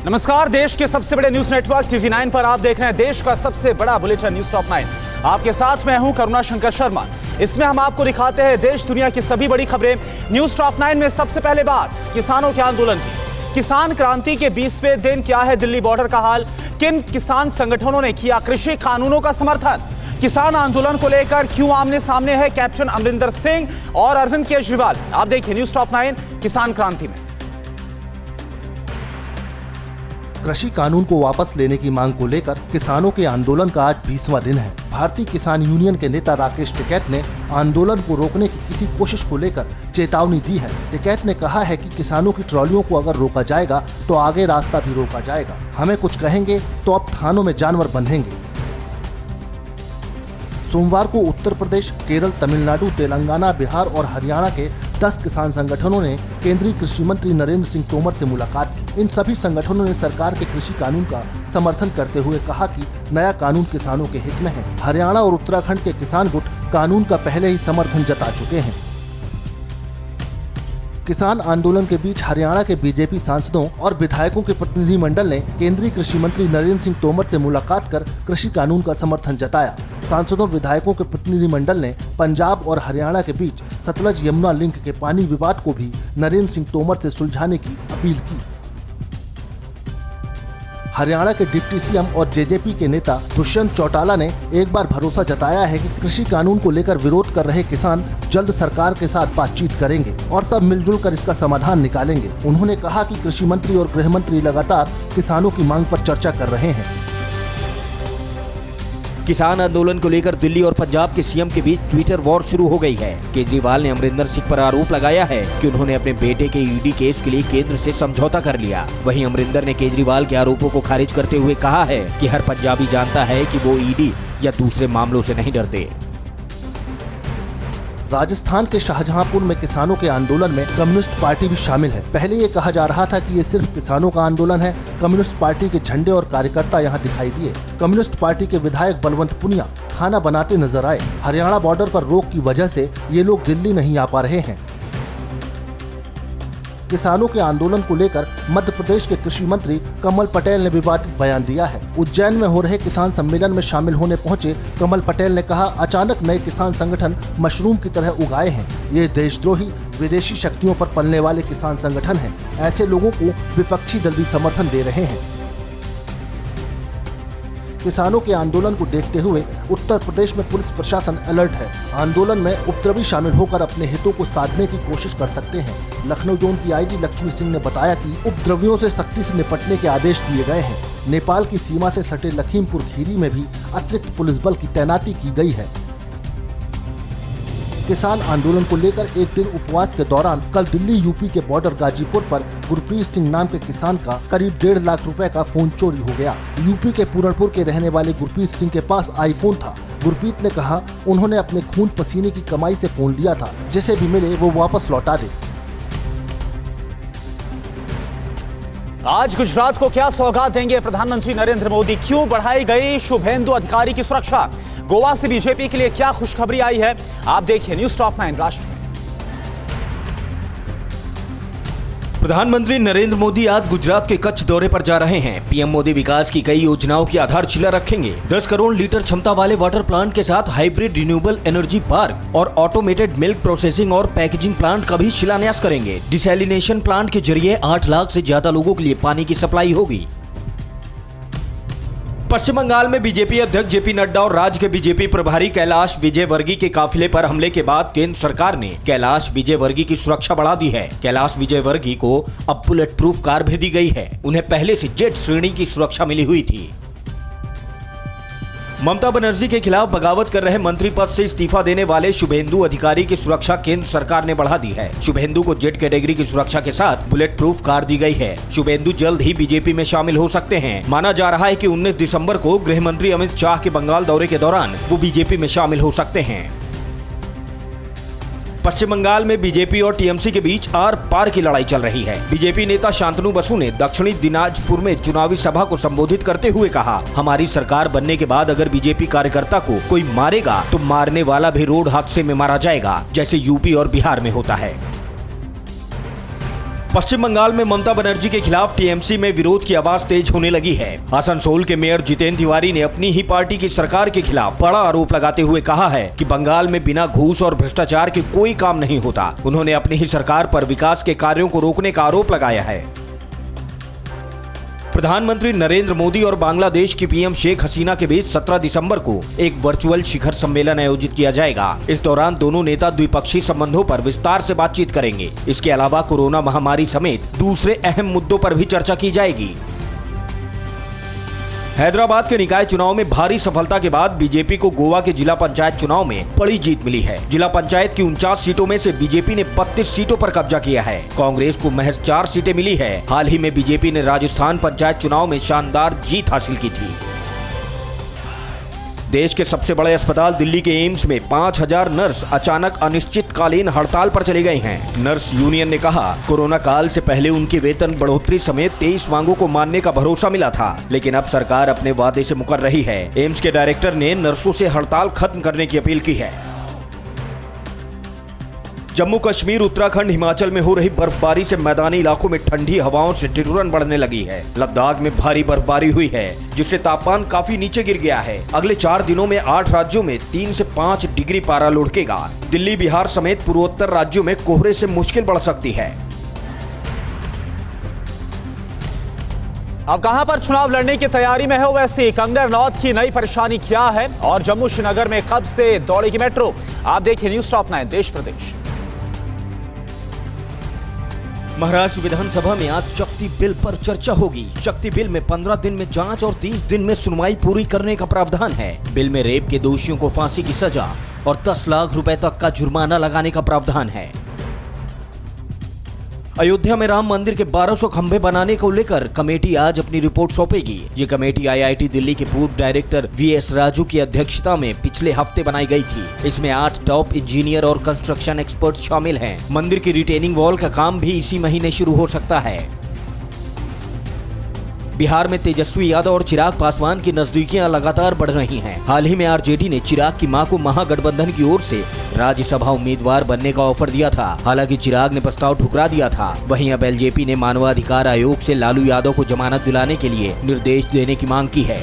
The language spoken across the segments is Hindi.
नमस्कार। देश के सबसे बड़े न्यूज नेटवर्क TV9 पर आप देख रहे हैं देश का सबसे बड़ा बुलेटिन न्यूज टॉप 9। आपके साथ मैं हूं करुणा शंकर शर्मा। इसमें हम आपको दिखाते हैं देश दुनिया की सभी बड़ी खबरें। न्यूज टॉप 9 में सबसे पहले बात किसानों के आंदोलन की। किसान क्रांति के 20वें दिन क्या है दिल्ली बॉर्डर का हाल? किन किसान संगठनों ने किया कृषि कानूनों का समर्थन? किसान आंदोलन को लेकर क्यों आमने सामने है कैप्टन अमरिंदर सिंह और अरविंद केजरीवाल? आप देखिए न्यूज टॉप 9 किसान क्रांति में। कृषि कानून को वापस लेने की मांग को लेकर किसानों के आंदोलन का आज 20वां दिन है। भारतीय किसान यूनियन के नेता राकेश टिकैत ने आंदोलन को रोकने की किसी कोशिश को लेकर चेतावनी दी है। टिकैत ने कहा है कि किसानों की ट्रॉलियों को अगर रोका जाएगा तो आगे रास्ता भी रोका जाएगा। हमें कुछ कहेंगे तो अब थानों में जानवर बंधेंगे। सोमवार को उत्तर प्रदेश, केरल, तमिलनाडु, तेलंगाना, बिहार और हरियाणा के 10 किसान संगठनों ने केंद्रीय कृषि मंत्री नरेंद्र सिंह तोमर से मुलाकात की। इन सभी संगठनों ने सरकार के कृषि कानून का समर्थन करते हुए कहा कि नया कानून किसानों के हित में है। हरियाणा और उत्तराखंड के किसान गुट कानून का पहले ही समर्थन जता चुके हैं। किसान आंदोलन के बीच हरियाणा के बीजेपी सांसदों और विधायकों के प्रतिनिधि मंडल ने केंद्रीय कृषि मंत्री नरेंद्र सिंह तोमर से मुलाकात कर कृषि कानून का समर्थन जताया। सांसदों विधायकों के प्रतिनिधि मंडल ने पंजाब और हरियाणा के बीच सतलज यमुना लिंक के पानी विवाद को भी नरेंद्र सिंह तोमर से सुलझाने की अपील की। हरियाणा के डिप्टी सीएम और जेजेपी के नेता दुष्यंत चौटाला ने एक बार भरोसा जताया है कि कृषि कानून को लेकर विरोध कर रहे किसान जल्द सरकार के साथ बातचीत करेंगे और सब मिलजुल कर इसका समाधान निकालेंगे। उन्होंने कहा कि कृषि मंत्री और गृह मंत्री लगातार किसानों की मांग पर चर्चा कर रहे हैं। किसान आंदोलन को लेकर दिल्ली और पंजाब के सीएम के बीच ट्विटर वॉर शुरू हो गई है। केजरीवाल ने अमरिंदर सिंह पर आरोप लगाया है कि उन्होंने अपने बेटे के ईडी केस के लिए केंद्र से समझौता कर लिया। वहीं अमरिंदर ने केजरीवाल के आरोपों को खारिज करते हुए कहा है कि हर पंजाबी जानता है कि वो ईडी या दूसरे मामलों से नहीं डरते। राजस्थान के शाहजहांपुर में किसानों के आंदोलन में कम्युनिस्ट पार्टी भी शामिल है। पहले ये कहा जा रहा था कि ये सिर्फ किसानों का आंदोलन है। कम्युनिस्ट पार्टी के झंडे और कार्यकर्ता यहाँ दिखाई दिए। कम्युनिस्ट पार्टी के विधायक बलवंत पुनिया खाना बनाते नजर आए। हरियाणा बॉर्डर पर रोक की वजह से ये लोग दिल्ली नहीं आ पा रहे हैं। किसानों के आंदोलन को लेकर मध्य प्रदेश के कृषि मंत्री कमल पटेल ने विवादित बयान दिया है। उज्जैन में हो रहे किसान सम्मेलन में शामिल होने पहुंचे कमल पटेल ने कहा, अचानक नए किसान संगठन मशरूम की तरह उगाए हैं। ये देशद्रोही विदेशी शक्तियों पर पलने वाले किसान संगठन हैं। ऐसे लोगों को विपक्षी दल भी समर्थन दे रहे हैं। किसानों के आंदोलन को देखते हुए उत्तर प्रदेश में पुलिस प्रशासन अलर्ट है। आंदोलन में उपद्रवी शामिल होकर अपने हितों को साधने की कोशिश कर सकते हैं। लखनऊ जोन की आईजी लक्ष्मी सिंह ने बताया कि उपद्रवियों से सख्ती से निपटने के आदेश दिए गए हैं। नेपाल की सीमा से सटे लखीमपुर खीरी में भी अतिरिक्त पुलिस बल की तैनाती की गई है। किसान आंदोलन को लेकर एक दिन उपवास के दौरान कल दिल्ली यूपी के बॉर्डर गाजीपुर पर गुरप्रीत सिंह नाम के किसान का करीब 1.5 लाख रुपए का फोन चोरी हो गया। यूपी के पूरनपुर के रहने वाले गुरप्रीत सिंह के पास आईफोन था। गुरप्रीत ने कहा उन्होंने अपने खून पसीने की कमाई से फोन लिया था, जिसे भी मिले वो वापस लौटा दे। आज गुजरात को क्या सौगात देंगे प्रधानमंत्री नरेंद्र मोदी? क्यों बढ़ाई गई शुभेंदु अधिकारी की सुरक्षा? गोवा से बीजेपी के लिए क्या खुशखबरी आई है? आप देखिए न्यूज टॉप 9 राष्ट्र। प्रधानमंत्री नरेंद्र मोदी आज गुजरात के कच्छ दौरे पर जा रहे हैं। पीएम मोदी विकास की कई योजनाओं की आधारशिला रखेंगे। 10 करोड़ लीटर क्षमता वाले वाटर प्लांट के साथ हाइब्रिड रिन्यूएबल एनर्जी पार्क और ऑटोमेटेड मिल्क प्रोसेसिंग और पैकेजिंग प्लांट का भी शिलान्यास करेंगे। डिसैलिनेशन प्लांट के जरिए 8 लाख से ज्यादा लोगों के लिए पानी की सप्लाई होगी। पश्चिम बंगाल में बीजेपी अध्यक्ष जेपी नड्डा और राज्य के बीजेपी प्रभारी कैलाश विजयवर्गीय के काफिले पर हमले के बाद केंद्र सरकार ने कैलाश विजयवर्गीय की सुरक्षा बढ़ा दी है। कैलाश विजयवर्गीय को अब बुलेट प्रूफ कार भी दी गई है। उन्हें पहले से जेट श्रेणी की सुरक्षा मिली हुई थी। ममता बनर्जी के खिलाफ बगावत कर रहे मंत्री पद से इस्तीफा देने वाले शुभेंदु अधिकारी की सुरक्षा केंद्र सरकार ने बढ़ा दी है। शुभेंदु को जेट कैटेगरी की सुरक्षा के साथ बुलेट प्रूफ कार दी गई है। शुभेंदु जल्द ही बीजेपी में शामिल हो सकते हैं। माना जा रहा है कि 19 दिसंबर को गृह मंत्री अमित शाह के बंगाल दौरे के दौरान वो बीजेपी में शामिल हो सकते हैं। पश्चिम बंगाल में बीजेपी और टीएमसी के बीच आर पार की लड़ाई चल रही है। बीजेपी नेता शांतनु बसु ने दक्षिणी दिनाजपुर में चुनावी सभा को संबोधित करते हुए कहा, हमारी सरकार बनने के बाद अगर बीजेपी कार्यकर्ता को कोई मारेगा तो मारने वाला भी रोड हादसे में मारा जाएगा, जैसे यूपी और बिहार में होता है। पश्चिम बंगाल में ममता बनर्जी के खिलाफ टीएमसी में विरोध की आवाज तेज होने लगी है। आसनसोल के मेयर जितेंद्र तिवारी ने अपनी ही पार्टी की सरकार के खिलाफ बड़ा आरोप लगाते हुए कहा है कि बंगाल में बिना घूस और भ्रष्टाचार के कोई काम नहीं होता। उन्होंने अपनी ही सरकार पर विकास के कार्यों को रोकने का आरोप लगाया है। प्रधानमंत्री नरेंद्र मोदी और बांग्लादेश की पीएम शेख हसीना के बीच 17 दिसंबर को एक वर्चुअल शिखर सम्मेलन आयोजित किया जाएगा। इस दौरान दोनों नेता द्विपक्षीय संबंधों पर विस्तार से बातचीत करेंगे। इसके अलावा कोरोना महामारी समेत दूसरे अहम मुद्दों पर भी चर्चा की जाएगी। हैदराबाद के निकाय चुनाव में भारी सफलता के बाद बीजेपी को गोवा के जिला पंचायत चुनाव में बड़ी जीत मिली है। जिला पंचायत की 49 सीटों में से बीजेपी ने 32 सीटों पर कब्जा किया है। कांग्रेस को महज 4 सीटें मिली है। हाल ही में बीजेपी ने राजस्थान पंचायत चुनाव में शानदार जीत हासिल की थी। देश के सबसे बड़े अस्पताल दिल्ली के एम्स में 5000 नर्स अचानक अनिश्चितकालीन हड़ताल पर चले गए हैं। नर्स यूनियन ने कहा, कोरोना काल से पहले उनके वेतन बढ़ोतरी समेत 23 मांगों को मानने का भरोसा मिला था, लेकिन अब सरकार अपने वादे से मुकर रही है। एम्स के डायरेक्टर ने नर्सों से हड़ताल खत्म करने की अपील की है। जम्मू कश्मीर, उत्तराखंड, हिमाचल में हो रही बर्फबारी से मैदानी इलाकों में ठंडी हवाओं से ठिठुरन बढ़ने लगी है। लद्दाख में भारी बर्फबारी हुई है, जिससे तापमान काफी नीचे गिर गया है। अगले 4 दिनों में 8 राज्यों में 3 से 5 डिग्री पारा लुढ़केगा। दिल्ली, बिहार समेत पूर्वोत्तर राज्यों में कोहरे से मुश्किल बढ़ सकती है। अब कहां पर चुनाव लड़ने की तैयारी में हो वैसी कंगना रनौत की नई परेशानी क्या है और जम्मू श्रीनगर में कब से दौड़ेगी मेट्रो? आप देखिए न्यूज़ टॉप 9 देश प्रदेश। महाराष्ट्र विधानसभा में आज शक्ति बिल पर चर्चा होगी। शक्ति बिल में 15 दिन में जांच और 30 दिन में सुनवाई पूरी करने का प्रावधान है। बिल में रेप के दोषियों को फांसी की सजा और 10 लाख रुपए तक का जुर्माना लगाने का प्रावधान है। अयोध्या में राम मंदिर के 1200 खंभे बनाने को लेकर कमेटी आज अपनी रिपोर्ट सौंपेगी। ये कमेटी आईआईटी दिल्ली के पूर्व डायरेक्टर वीएस राजू की अध्यक्षता में पिछले हफ्ते बनाई गई थी। इसमें 8 टॉप इंजीनियर और कंस्ट्रक्शन एक्सपर्ट शामिल हैं। मंदिर की रिटेनिंग वॉल का काम भी इसी महीने शुरू हो सकता है। बिहार में तेजस्वी यादव और चिराग पासवान की नजदीकियां लगातार बढ़ रही हैं। हाल ही में आरजेडी ने चिराग की मां को महागठबंधन की ओर से राज्यसभा उम्मीदवार बनने का ऑफर दिया था। हालांकि चिराग ने प्रस्ताव ठुकरा दिया था। वहीं अब एलजेपी ने मानवाधिकार आयोग से लालू यादव को जमानत दिलाने के लिए निर्देश देने की मांग की है।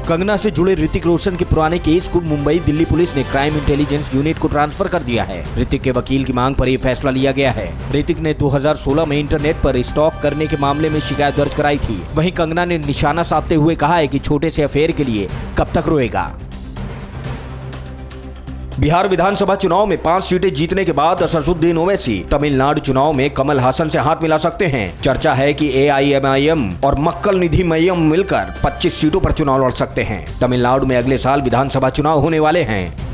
कंगना से जुड़े ऋतिक रोशन के पुराने केस को मुंबई दिल्ली पुलिस ने क्राइम इंटेलिजेंस यूनिट को ट्रांसफर कर दिया है। ऋतिक के वकील की मांग पर यह फैसला लिया गया है। ऋतिक ने 2016 में इंटरनेट पर स्टॉक करने के मामले में शिकायत दर्ज कराई थी। वहीं कंगना ने निशाना साधते हुए कहा है कि छोटे से अफेयर के लिए कब तक रोएगा। बिहार विधानसभा चुनाव में 5 सीटें जीतने के बाद असदुद्दीन ओवैसी तमिलनाडु चुनाव में कमल हासन से हाथ मिला सकते हैं। चर्चा है कि एआईएमआईएम और मक्कल निधि मय्यम मिलकर 25 सीटों पर चुनाव लड़ सकते हैं। तमिलनाडु में अगले साल विधानसभा चुनाव होने वाले हैं।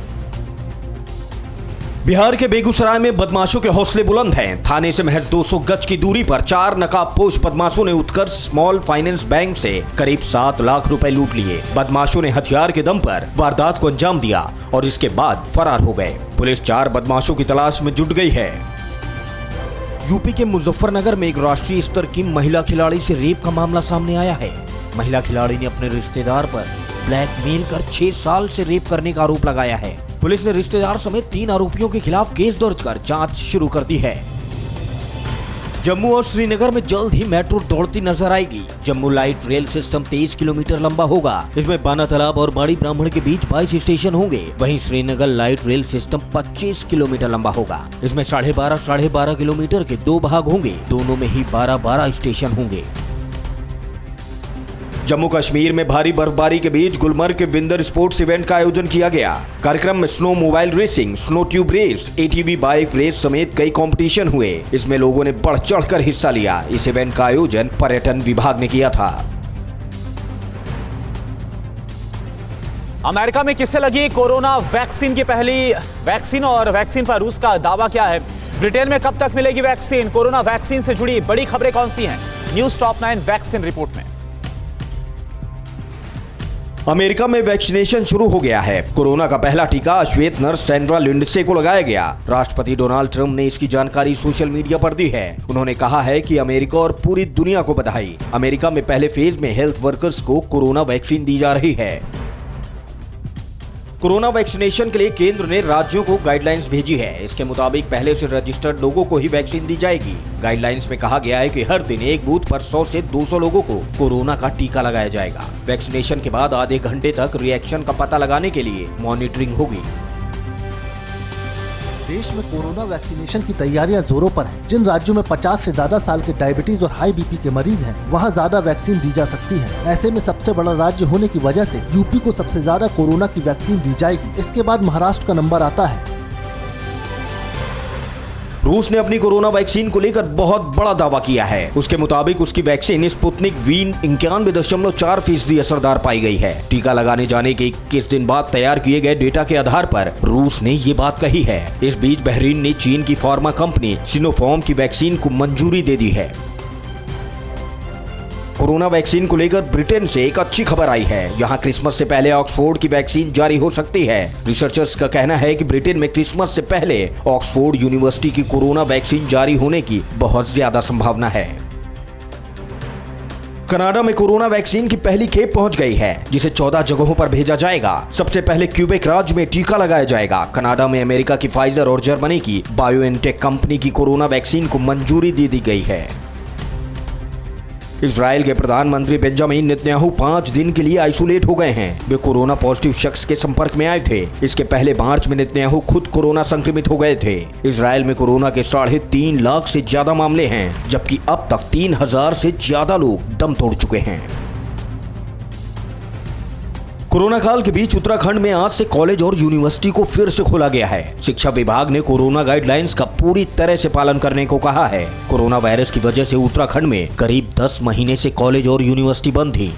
बिहार के बेगूसराय में बदमाशों के हौसले बुलंद हैं। थाने से महज 200 गज की दूरी पर 4 नकाबपोश बदमाशों ने उत्कर्ष स्मॉल फाइनेंस बैंक से करीब 7 लाख रुपए लूट लिए। बदमाशों ने हथियार के दम पर वारदात को अंजाम दिया और इसके बाद फरार हो गए। पुलिस 4 बदमाशों की तलाश में जुट गई है। यूपी के मुजफ्फरनगर में एक राष्ट्रीय स्तर की महिला खिलाड़ी से रेप का मामला सामने आया है। महिला खिलाड़ी ने अपने रिश्तेदार पर ब्लैकमेल कर 6 साल से रेप करने का आरोप लगाया है। पुलिस ने रिश्तेदार समेत 3 आरोपियों के खिलाफ केस दर्ज कर जांच शुरू कर दी है। जम्मू और श्रीनगर में जल्द ही मेट्रो दौड़ती नजर आएगी। Jammu light rail system 23 kilometre लंबा होगा। इसमें बाना तालाब और बाड़ी ब्राह्मण के बीच 22 स्टेशन होंगे। वहीं Srinagar light rail system 25 kilometre लंबा होगा। इसमें 12.5 किलोमीटर के 2 भाग होंगे। दोनों में ही 12 स्टेशन होंगे। जम्मू कश्मीर में भारी बर्फबारी के बीच गुलमर्ग के विंदर स्पोर्ट्स इवेंट का आयोजन किया गया। कार्यक्रम में snowmobile racing, snow tube race, ATV bike race समेत कई कंपटीशन हुए। इसमें लोगों ने बढ़ चढ़कर हिस्सा लिया। इस इवेंट का आयोजन पर्यटन विभाग ने किया था। अमेरिका में किसे लगी कोरोना वैक्सीन की पहली वैक्सीन और वैक्सीन पर रूस का दावा क्या है? ब्रिटेन में कब तक मिलेगी वैक्सीन? कोरोना वैक्सीन से जुड़ी बड़ी खबरें कौन सी हैं? न्यूज़ टॉप 9 वैक्सीन रिपोर्ट में। अमेरिका में वैक्सीनेशन शुरू हो गया है। कोरोना का पहला टीका श्वेत नर्स सैंड्रा लिंडसे को लगाया गया। राष्ट्रपति डोनाल्ड ट्रंप ने इसकी जानकारी सोशल मीडिया पर दी है। उन्होंने कहा है कि अमेरिका और पूरी दुनिया को बधाई। अमेरिका में पहले फेज में हेल्थ वर्कर्स को कोरोना वैक्सीन दी जा रही है। कोरोना वैक्सीनेशन के लिए केंद्र ने राज्यों को गाइडलाइंस भेजी है। इसके मुताबिक पहले से रजिस्टर्ड लोगों को ही वैक्सीन दी जाएगी। गाइडलाइंस में कहा गया है कि हर दिन एक बूथ पर 100 से 200 लोगों को कोरोना का टीका लगाया जाएगा। वैक्सीनेशन के बाद आधे घंटे तक रिएक्शन का पता लगाने के लिए मॉनिटरिंग होगी। देश में कोरोना वैक्सीनेशन की तैयारियां जोरों पर हैं। जिन राज्यों में 50 से ज्यादा साल के डायबिटीज और हाई बीपी के मरीज हैं, वहां ज्यादा वैक्सीन दी जा सकती है। ऐसे में सबसे बड़ा राज्य होने की वजह से यूपी को सबसे ज्यादा कोरोना की वैक्सीन दी जाएगी। इसके बाद महाराष्ट्र का नंबर आता है। रूस ने अपनी कोरोना वैक्सीन को लेकर बहुत बड़ा दावा किया है। उसके मुताबिक उसकी वैक्सीन स्पुतनिक वी 91.4% असरदार पाई गई है। टीका लगाने जाने के 21 दिन बाद तैयार किए गए डेटा के आधार पर रूस ने ये बात कही है। इस बीच बहरीन ने चीन की फार्मा कंपनी सिनोफार्म की वैक्सीन को मंजूरी दे दी है। कोरोना वैक्सीन को लेकर ब्रिटेन से एक अच्छी खबर आई है। यहाँ क्रिसमस से पहले ऑक्सफोर्ड की वैक्सीन जारी हो सकती है। रिसर्चर्स का कहना है कि ब्रिटेन में क्रिसमस से पहले ऑक्सफोर्ड यूनिवर्सिटी की कोरोना वैक्सीन जारी होने की बहुत ज्यादा संभावना है। कनाडा में कोरोना वैक्सीन की पहली खेप पहुंच गई है, जिसे 14 जगहों पर भेजा जाएगा। सबसे पहले क्यूबेक राज्य में टीका लगाया जाएगा। कनाडा में अमेरिका की फाइजर और जर्मनी की बायोएनटेक कंपनी की कोरोना वैक्सीन को मंजूरी दे दी गई है। इजराइल के प्रधानमंत्री बेंजामिन नेतन्याहू 5 दिन के लिए आइसोलेट हो गए हैं। वे कोरोना पॉजिटिव शख्स के संपर्क में आए थे। इसके पहले मार्च में नेतन्याहू खुद कोरोना संक्रमित हो गए थे। इजराइल में कोरोना के 3.5 लाख से ज्यादा मामले हैं, जबकि अब तक 3000 से ज्यादा लोग दम तोड़ चुके हैं। कोरोना काल के बीच उत्तराखंड में आज से कॉलेज और यूनिवर्सिटी को फिर से खोला गया है। शिक्षा विभाग ने कोरोना गाइडलाइंस का पूरी तरह से पालन करने को कहा है। कोरोना वायरस की वजह से उत्तराखंड में करीब 10 महीने से कॉलेज और यूनिवर्सिटी बंद थी।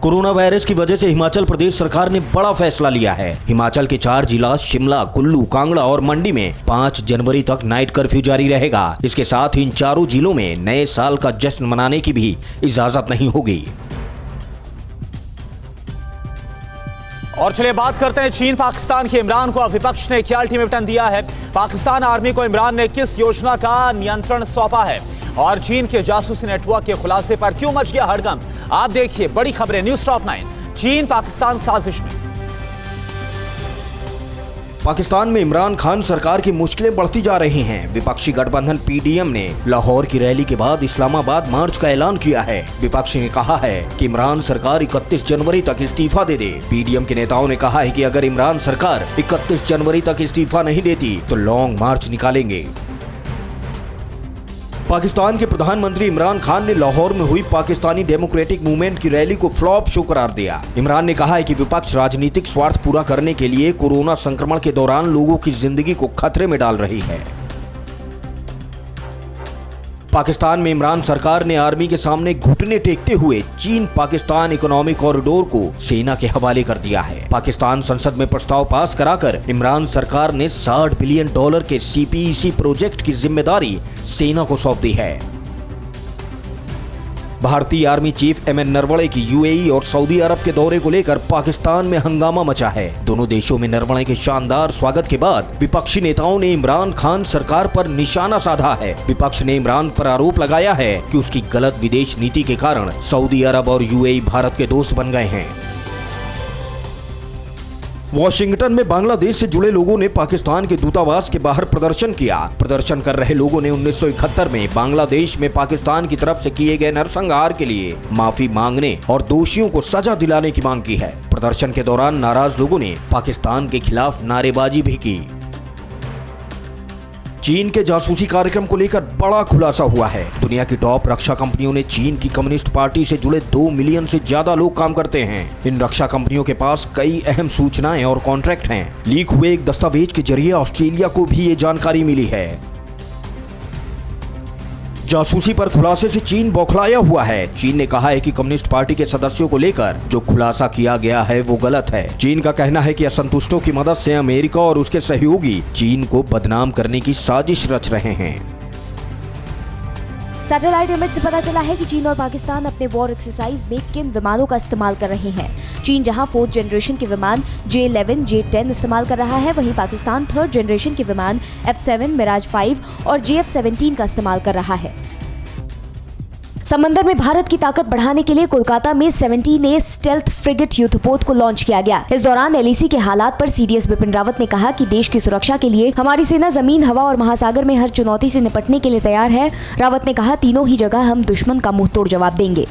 कोरोना वायरस की वजह से हिमाचल प्रदेश सरकार ने बड़ा फैसला लिया है। हिमाचल के 4 जिला शिमला, कुल्लू, कांगड़ा और मंडी में 5 जनवरी तक नाइट कर्फ्यू जारी रहेगा। इसके साथ ही इन चारों जिलों में नए साल का जश्न मनाने की भी इजाजत नहीं होगी। और चलिए बात करते हैं चीन पाकिस्तान के। इमरान को अब विपक्ष ने क्या अल्टीमेटम दिया है? पाकिस्तान आर्मी को इमरान ने किस योजना का नियंत्रण सौंपा है? और चीन के जासूसी नेटवर्क के खुलासे पर क्यों मच गया हड़कंप? आप देखिए बड़ी खबरें न्यूज़ टॉप 9। चीन पाकिस्तान साजिश में। पाकिस्तान में इमरान खान सरकार की मुश्किलें बढ़ती जा रही हैं। विपक्षी गठबंधन पीडीएम ने लाहौर की रैली के बाद इस्लामाबाद मार्च का ऐलान किया है। विपक्ष ने कहा है कि इमरान सरकार 31 जनवरी तक इस्तीफा दे दे। पीडीएम के नेताओं ने कहा है कि अगर इमरान सरकार 31 जनवरी तक इस्तीफा नहीं देती तो लॉन्ग मार्च निकालेंगे। पाकिस्तान के प्रधानमंत्री इमरान खान ने लाहौर में हुई पाकिस्तानी डेमोक्रेटिक मूवमेंट की रैली को फ्लॉप शो करार दिया। इमरान ने कहा है कि विपक्ष राजनीतिक स्वार्थ पूरा करने के लिए कोरोना संक्रमण के दौरान लोगों की जिंदगी को खतरे में डाल रही है। पाकिस्तान में इमरान सरकार ने आर्मी के सामने घुटने टेकते हुए चीन पाकिस्तान इकोनॉमिक कॉरिडोर को सेना के हवाले कर दिया है। पाकिस्तान संसद में प्रस्ताव पास कराकर इमरान सरकार ने $60 बिलियन के CPEC प्रोजेक्ट की जिम्मेदारी सेना को सौंप दी है। भारतीय आर्मी चीफ एमएन नरवणे की यूएई और सऊदी अरब के दौरे को लेकर पाकिस्तान में हंगामा मचा है। दोनों देशों में नरवणे के शानदार स्वागत के बाद विपक्षी नेताओं ने इमरान खान सरकार पर निशाना साधा है। विपक्ष ने इमरान पर आरोप लगाया है कि उसकी गलत विदेश नीति के कारण सऊदी अरब और यूएई भारत के दोस्त बन गए हैं। वॉशिंगटन में बांग्लादेश से जुड़े लोगों ने पाकिस्तान के दूतावास के बाहर प्रदर्शन किया। प्रदर्शन कर रहे लोगों ने 1971 में बांग्लादेश में पाकिस्तान की तरफ से किए गए नरसंहार के लिए माफी मांगने और दोषियों को सजा दिलाने की मांग की है। प्रदर्शन के दौरान नाराज लोगों ने पाकिस्तान के खिलाफ नारेबाजी भी की। चीन के जासूसी कार्यक्रम को लेकर बड़ा खुलासा हुआ है। दुनिया की टॉप रक्षा कंपनियों ने चीन की कम्युनिस्ट पार्टी से जुड़े 2 मिलियन से ज्यादा लोग काम करते हैं। इन रक्षा कंपनियों के पास कई अहम सूचनाएं और कॉन्ट्रैक्ट हैं। लीक हुए एक दस्तावेज के जरिए ऑस्ट्रेलिया को भी ये जानकारी मिली है। जासूसी पर खुलासे से चीन बौखलाया हुआ है। चीन ने कहा है कि कम्युनिस्ट पार्टी के सदस्यों को लेकर जो खुलासा किया गया है वो गलत है। चीन का कहना है कि असंतुष्टों की मदद से अमेरिका और उसके सहयोगी चीन को बदनाम करने की साजिश रच रहे हैं। सैटेलाइट इमेज से पता चला है कि चीन और पाकिस्तान अपने वॉर एक्सरसाइज में किन विमानों का इस्तेमाल कर रहे हैं। चीन जहां 4th जनरेशन के विमान J-11, J-10 इस्तेमाल कर रहा है, वहीं पाकिस्तान 3rd जनरेशन के विमान F-7, मिराज 5 और JF-17 का इस्तेमाल कर रहा है। समंदर में भारत की ताकत बढ़ाने के लिए कोलकाता में 17A स्टेल्थ फ्रिगेट युद्धपोत को लॉन्च किया गया। इस दौरान LAC के हालात पर CDS बिपिन रावत ने कहा कि देश की सुरक्षा के लिए हमारी सेना जमीन, हवा और महासागर में हर चुनौती से निपटने के लिए तैयार है। रावत ने कहा, तीनों ही जगह हम दुश्मन का मुंहतोड़ जवाब देंगे।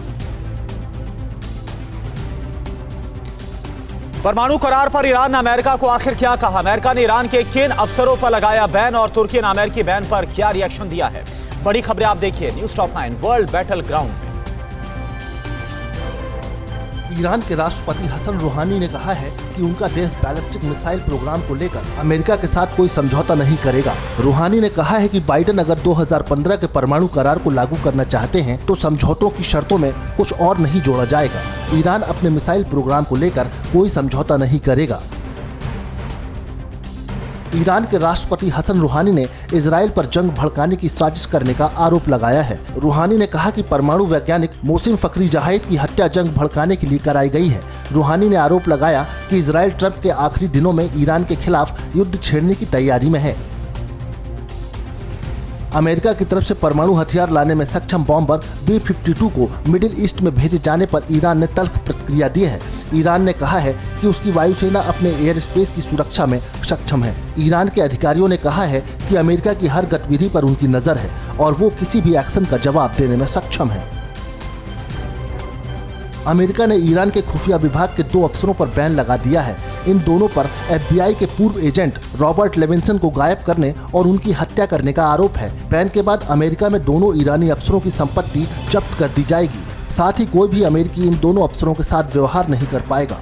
परमाणु करार पर ईरान ने अमेरिका को आखिर क्या कहा? अमेरिका ने ईरान के किन अफसरों पर लगाया बैन और तुर्की ने अमेरिकी बैन पर क्या रिएक्शन दिया है? बड़ी खबरें आप देखिए news top 9 world battle ground में। ईरान के राष्ट्रपति हसन रूहानी ने कहा है कि उनका देश बैलिस्टिक मिसाइल प्रोग्राम को लेकर अमेरिका के साथ कोई समझौता नहीं करेगा। रूहानी ने कहा है कि बाइडेन अगर 2015 के परमाणु करार को लागू करना चाहते हैं तो समझौतों की शर्तों में कुछ और नहीं जोड़ा जाएगा। ईरान अपने मिसाइल प्रोग्राम को लेकर कोई समझौता नहीं करेगा। ईरान के राष्ट्रपति हसन रूहानी ने इजराइल पर जंग भड़काने की साजिश करने का आरोप लगाया है। रूहानी ने कहा कि परमाणु वैज्ञानिक मोहसिन फखरी जाहिद की हत्या जंग भड़काने के लिए कराई गई है। रूहानी ने आरोप लगाया कि इजराइल ट्रंप के आखिरी दिनों में ईरान के खिलाफ युद्ध छेड़ने की तैयारी में है। अमेरिका की तरफ से परमाणु हथियार लाने में सक्षम बॉम्बर B-52 को मिडिल ईस्ट में भेजे जाने पर ईरान ने तल्ख प्रतिक्रिया दी है। ईरान ने कहा है कि उसकी वायुसेना अपने एयर स्पेस की सुरक्षा में सक्षम है। ईरान के अधिकारियों ने कहा है कि अमेरिका की हर गतिविधि पर उनकी नजर है और वो किसी भी एक्शन का जवाब देने में सक्षम है। अमेरिका ने ईरान के खुफिया विभाग के 2 अफसरों पर बैन लगा दिया है। इन दोनों पर FBI के पूर्व एजेंट रॉबर्ट लेविंसन को गायब करने और उनकी हत्या करने का आरोप है। बैन के बाद अमेरिका में दोनों ईरानी अफसरों की संपत्ति जब्त कर दी जाएगी। साथ ही कोई भी अमेरिकी इन दोनों अफसरों के साथ व्यवहार नहीं कर पाएगा।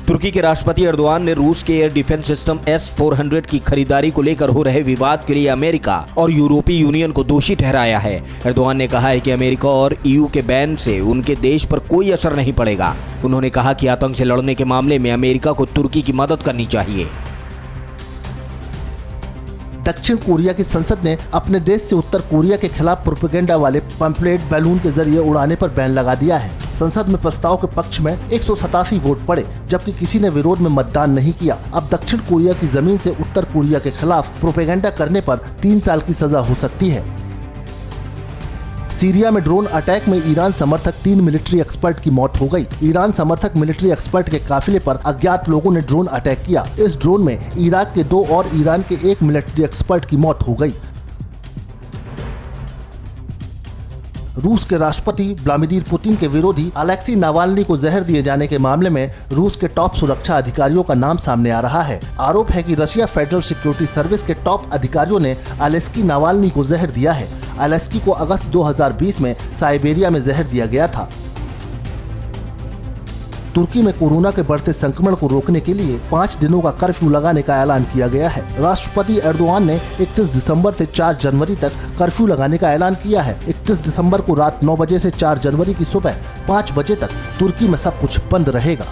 तुर्की के राष्ट्रपति एर्दोआन ने रूस के एयर डिफेंस सिस्टम S-400 की खरीदारी को लेकर हो रहे विवाद के लिए अमेरिका और यूरोपीय यूनियन को दोषी ठहराया है। एर्दोआन ने कहा है कि अमेरिका और EU के बैन से उनके देश पर कोई असर नहीं पड़ेगा। उन्होंने कहा कि आतंक से लड़ने के मामले में अमेरिका को तुर्की की मदद करनी चाहिए। दक्षिण कोरिया की संसद ने अपने देश से उत्तर कोरिया के खिलाफ प्रोपेगेंडा वाले पंपलेट बैलून के जरिए उड़ाने पर बैन लगा दिया है। संसद में प्रस्ताव के पक्ष में 187 वोट पड़े, जबकि किसी ने विरोध में मतदान नहीं किया। अब दक्षिण कोरिया की जमीन से उत्तर कोरिया के खिलाफ प्रोपेगेंडा करने पर 3 साल की सजा हो सकती है। सीरिया में ड्रोन अटैक में ईरान समर्थक 3 मिलिट्री एक्सपर्ट की मौत हो गई। ईरान समर्थक मिलिट्री एक्सपर्ट के काफिले पर अज्ञात लोगों ने ड्रोन अटैक किया। इस ड्रोन में इराक के 2 और ईरान के 1 मिलिट्री एक्सपर्ट की मौत हो गई। रूस के राष्ट्रपति व्लादिमीर पुतिन के विरोधी अलेक्सी नावाल्नी को जहर दिए जाने के मामले में रूस के टॉप सुरक्षा अधिकारियों का नाम सामने आ रहा है। आरोप है कि रशिया फेडरल सिक्योरिटी सर्विस के टॉप अधिकारियों ने अलेक्सी नावाल्नी को जहर दिया है। अलेक्सी को अगस्त 2020 में साइबेरिया में जहर दिया गया था। तुर्की में कोरोना के बढ़ते संक्रमण को रोकने के लिए 5 दिनों का कर्फ्यू लगाने का ऐलान किया गया है। राष्ट्रपति एर्दोआन ने 31 दिसंबर से 4 जनवरी तक कर्फ्यू लगाने का ऐलान किया है। 31 दिसंबर को रात 9 बजे से 4 जनवरी की सुबह 5 बजे तक तुर्की में सब कुछ बंद रहेगा।